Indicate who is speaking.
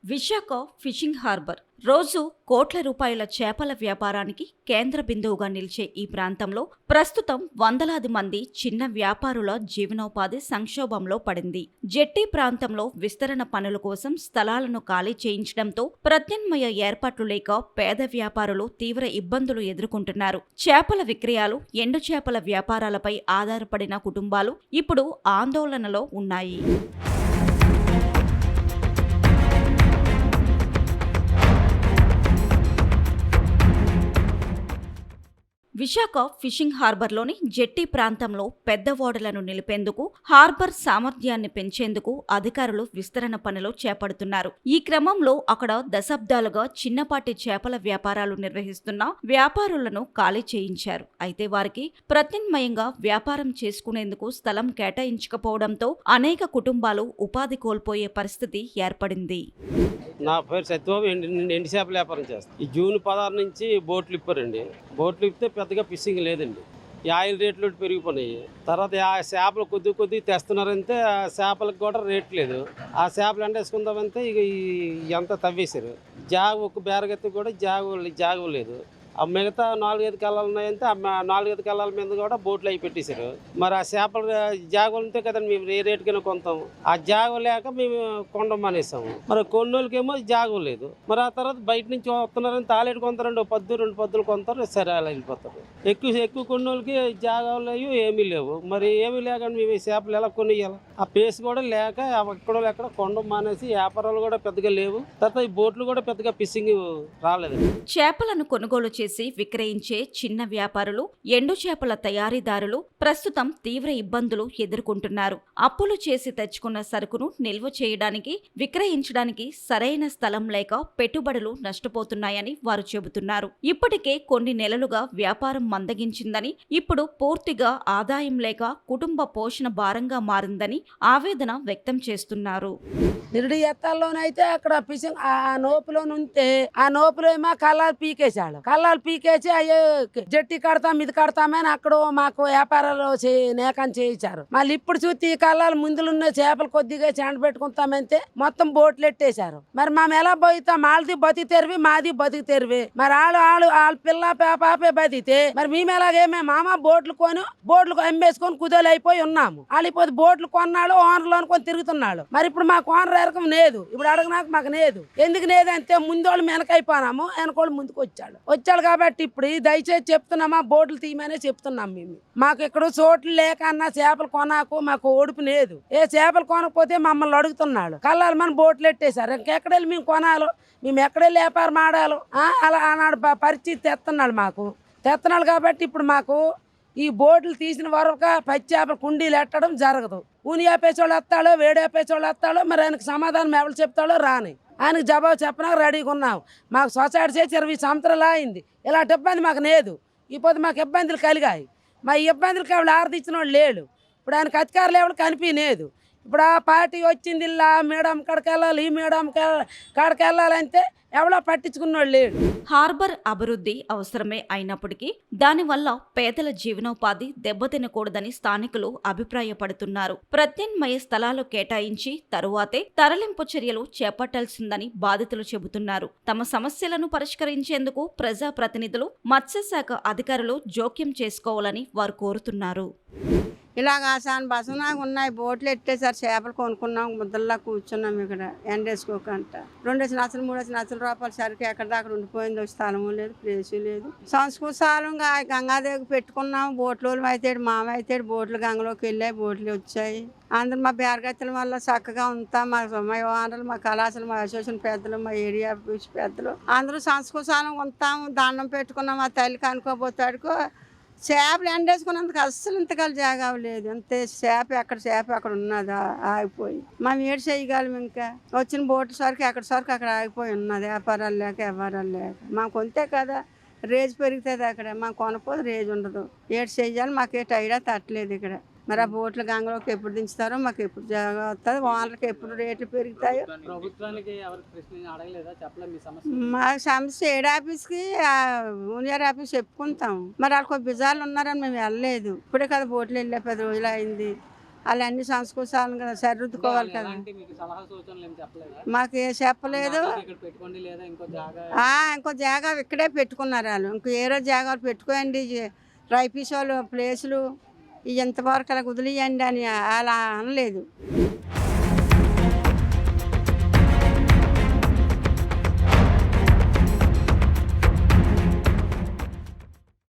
Speaker 1: Visakha fishing harbour రోజు కోట్ల రూపాయల చేపల వ్యాపారానికి కేంద్ర బిందువుగా నిలిచే ఈ ప్రాంతంలో ప్రస్తుతం వందలాది మంది చిన్న వ్యాపారుల జీవనోపాధి సంక్షోభంలో పడింది. జెట్టి ప్రాంతంలో విస్తరణ పనుల కోసం స్థలాలను ఖాళీ చేయించడంతో ప్రత్యామ్నాయ ఏర్పాట్లు లేక పేద వ్యాపారులు తీవ్ర ఇబ్బందులు ఎదుర్కొంటున్నారు. చేపల విక్రయాలు, ఎండు చేపల వ్యాపారాలపై ఆధారపడిన కుటుంబాలు ఇప్పుడు ఆందోళనలో ఉన్నాయి. విశాఖ ఫిషింగ్ హార్బర్లోని జెట్టి ప్రాంతంలో పెద్ద ఓడలను నిలిపేందుకు, హార్బర్ సామర్థ్యాన్ని పెంచేందుకు అధికారులు విస్తరణ పనులు చేపడుతున్నారు. ఈ క్రమంలో అక్కడ దశాబ్దాలుగా చిన్నపాటి చేపల వ్యాపారాలు నిర్వహిస్తున్న వ్యాపారులను ఖాళీ చేయించారు. అయితే వారికి ప్రత్యామ్నాయంగా వ్యాపారం చేసుకునేందుకు స్థలం కేటాయించకపోవడంతో అనేక కుటుంబాలు ఉపాధి కోల్పోయే పరిస్థితి ఏర్పడింది.
Speaker 2: నా పేరు సత్యబాబు. ఎండి చేపల వ్యాపారం చేస్తాను. ఈ జూన్ 16 నుంచి బోట్లు ఇప్పారండి. బోట్లు ఇప్పితే పెద్దగా ఫిషింగ్ లేదండి. ఈ ఆయిల్ రేట్లు పెరిగిపోయినాయి. తర్వాత ఆ చేపలు కొద్ది తెస్తున్నారంటే ఆ చేపలకు కూడా రేట్ లేదు. ఆ చేపలు ఎండేసుకుందామంటే ఇక ఎంత తవ్వేశారు. ఒక బేరగెత్తి కూడా జాగ లేదు. ఆ మిగతా 4-5 కళ్ళాలు ఉన్నాయంటే ఆ 4-5 కళ్ళాల మీద కూడా బోట్లు అవి పెట్టేశారు. మరి ఆ చేపలు జాగలు ఉంటే కదండి మేము ఏ రేటుకైనా కొంటాము. ఆ జాగ లేక మేము కొండం మానేసాము. మరి కొన్నోళ్ళకేమో జాగం లేదు. మరి ఆ తర్వాత బయట నుంచి వస్తున్నారని తాళేటు కొంటారండి. 2 పద్దులు కొంటారు, సరే అలా వెళ్ళిపోతారు. ఎక్కువ కొన్నోళ్ళకి జాగాలు లేవు, ఏమీ లేవు. మరి ఏమీ లేక మేము ఈ చేపలు ఎలా కొనియాలి? ఆ పేస్ కూడా లేక ఎక్కడ కొండం మానేసి వ్యాపారాలు కూడా పెద్దగా లేవు. తర్వాత ఈ బోట్లు కూడా పెద్దగా ఫిషింగ్ రాలేదు.
Speaker 1: చేపలను కొనుగోలు చేసి విక్రయించే చిన్న వ్యాపారులు, ఎండు చేపల తయారీదారులు ప్రస్తుతం తీవ్ర ఇబ్బందులు ఎదుర్కొంటున్నారు. అప్పులు చేసి తెచ్చుకున్న సరుకును నిల్వ చేయడానికి, విక్రయించడానికి సరైన స్థలం లేక పెట్టుబడులు నష్టపోతున్నాయని వారు చెబుతున్నారు. ఇప్పటికే కొన్ని నెలలుగా వ్యాపారం మందగించిందని, ఇప్పుడు పూర్తిగా ఆదాయం లేక కుటుంబ పోషణ భారంగా మారిందని ఆవేదన వ్యక్తం చేస్తున్నారు.
Speaker 3: నిరుడి ఎత్తాల్లోనైతే అక్కడ ఫిషింగ్ ఆ నోపులో ఉంటే ఆ నోపులో ఏమో కళ్ళాలు పీకేసి అయ్యే జట్టి కడతాం ఇది కడతామని అక్కడ మాకు వ్యాపారాలు నేకం చేయించారు. మళ్ళీ ఇప్పుడు చూస్తే ఈ కళ్ళాలు ముందులున్న చేపలు కొద్దిగా చెండ పెట్టుకుంటామంటే మొత్తం బోట్లు ఎట్టేశారు. మరి మేము ఎలా పోయితాం? వాళ్ళది బతికి తెరివి, మాది బతికి తెరివి. మరి వాళ్ళ పిల్ల పాపే బతికితే మరి మేము ఎలాగేమే మామ బోట్లు అమ్మేసుకొని కుదేలు అయిపోయి ఉన్నాము. వాళ్ళిపోతే బోట్లు కొన్నాళ్ళు ఓనర్లు అనుకొని తిరుగుతున్నాడు. మరి ఇప్పుడు మాకు ఓనర్ ఎరకం లేదు. ఇప్పుడు అడగనాక మాకు లేదు. ఎందుకు లేదు అంటే ముందోళ్ళు వెనకైపోయినాము, వెనకోళ్ళు ముందుకు వచ్చాడు కాబట్టి ఇప్పుడు దయచేసి చెప్తున్నామా, బోట్లు తీయమనే చెప్తున్నాం. మాకు ఇక్కడ చోట్లు లేక అన్న చేపలు కొనాకు మాకు ఓడిపు లేదు. ఏ చేపలు కొనకపోతే మమ్మల్ని అడుగుతున్నాడు. కళ్ళాలి మన బోట్లు ఎట్టేశారు. ఇంకెక్కడెళ్ళి మేము కొనాలో, మేము ఎక్కడెళ్ళి వ్యాపారం ఆడాలో అలా ఆనాడు పరిస్థితి తెస్తున్నాడు కాబట్టి ఇప్పుడు మాకు ఈ బోట్లు తీసిన వరకు పచ్చి చేపల కుండీలు ఎట్టడం జరగదు. ఊని వేపేసోళ్ళు వస్తాడో, వేడి వేపేసోళ్ళు వస్తాడో, మరి ఆయనకు సమాధానం ఎవరు చెప్తాడో రాని. ఆయనకు జవాబు చెప్పడానికి రెడీగా ఉన్నాం. మాకు సొసైటీ చేసి 20 సంవత్సరాలు అయింది. ఇలాంటి ఇబ్బంది మాకు లేదు. ఇప్పుడు మాకు ఇబ్బందులు కలిగాయి. మా ఇబ్బందులకి ఎవరు ఆర్దించిన వాళ్ళు లేడు. ఇప్పుడు ఆయనకు అధికారులు ఎవరు కనిపించలేదు. ఇప్పుడు ఆ పార్టీ వచ్చింది ఇలా మేడం కాడికి వెళ్ళాలి, ఈ మేడం కాడికి వెళ్ళాలంటే ఎవడో పట్టించుకున్నోళ్ళు లేడు.
Speaker 1: హార్బర్ అభివృద్ధి అవసరమే అయినప్పటికీ దానివల్ల పేదల జీవనోపాధి దెబ్బతినకూడదని స్థానికులు అభిప్రాయపడుతున్నారు. ప్రత్యామ్నాయ స్థలాలు కేటాయించి తరువాతే తరలింపు చర్యలు చేపట్టాల్సిందని బాధితులు చెబుతున్నారు. తమ సమస్యలను పరిష్కరించేందుకు ప్రజాప్రతినిధులు, మత్స్యశాఖ అధికారులు జోక్యం చేసుకోవాలని వారు కోరుతున్నారు.
Speaker 4: ఇలాగ ఆసాన్ బసనాగా ఉన్నాయి. బోట్లు ఎట్టేసారు. చేపలు కొనుక్కున్నాం, ముద్దల్లా కూర్చున్నాం. ఇక్కడ ఎండేసుకోకంట 2 సంవత్సరాలు 3 సంవత్సరాల రూపాయలు సరికి ఎక్కడ దాకా ఉండిపోయిందో స్థలము లేదు, ప్లేసు లేదు. సంస్కృతాలంగా గంగాదేవికి పెట్టుకున్నాం. బోట్లు అయితే మామ అయితే బోట్లు గంగలోకి వెళ్ళాయి, బోట్లు వచ్చాయి. అందరూ మా బేరగత్తుల వల్ల చక్కగా ఉంటాం. మా ఓనర్లు, మా కళాశాల, మా అసోసియేషన్ పెద్దలు, మా ఏరియా పెద్దలు అందరూ సంస్కృతాలం ఉంటాము. దండం పెట్టుకున్నాం. ఆ తల్లికి అనుకోబోతాడుకో చేపలు ఎండేసుకున్నందుకు అస్సలు ఇంతకాలు జాగా లేదు. అంతే చేప అక్కడ ఉన్నదా ఆగిపోయి మేము ఏడు చేయగలం. ఇంకా వచ్చిన బోటు సరికి అక్కడ ఆగిపోయి ఉన్నది. వ్యాపారాలు లేక మాకు కొంతే కదా రేజ్ పెరుగుతుంది. అక్కడ మాకు కొనపోదు, రేజ్ ఉండదు. ఏడు చేయాలి మాకేట ఐడియా తట్టలేదు ఇక్కడ. మరి ఆ బోట్లు గంగలోకి ఎప్పుడు దించుతారో, మాకు ఎప్పుడు జాగా వస్తుంది, ఓనర్లకి ఎప్పుడు రేట్లు పెరుగుతాయో. మా సమస్య ఏడు ఆఫీస్కి యూనియర్ ఆఫీస్ చెప్పుకుంటాం. మరి వాళ్ళకి బిజాలు ఉన్నారని మేము వెళ్ళలేదు. ఇప్పుడే కదా బోట్లు వెళ్ళే 10 రోజులు అయింది. వాళ్ళు అన్ని సంస్కృతాలను కదా సరిదిద్దుకోవాలి కదా.
Speaker 5: ఎలాంటి మీకు సలహా సూచనలు ఏం చెప్పలేదా?
Speaker 4: మాకు ఏ చెప్పలేదు.
Speaker 5: ఇక్కడ పెట్టుకోండి లేదా ఇంకో జాగా
Speaker 4: ఇంకో జాగా ఇక్కడే పెట్టుకున్నారు వాళ్ళు. ఇంకో ఏరో జాగాలు పెట్టుకోండి, రైపీస్ వాళ్ళు ప్లేసులు ఇంతవరకు అలా వదిలేయండి అని అలా అనలేదు.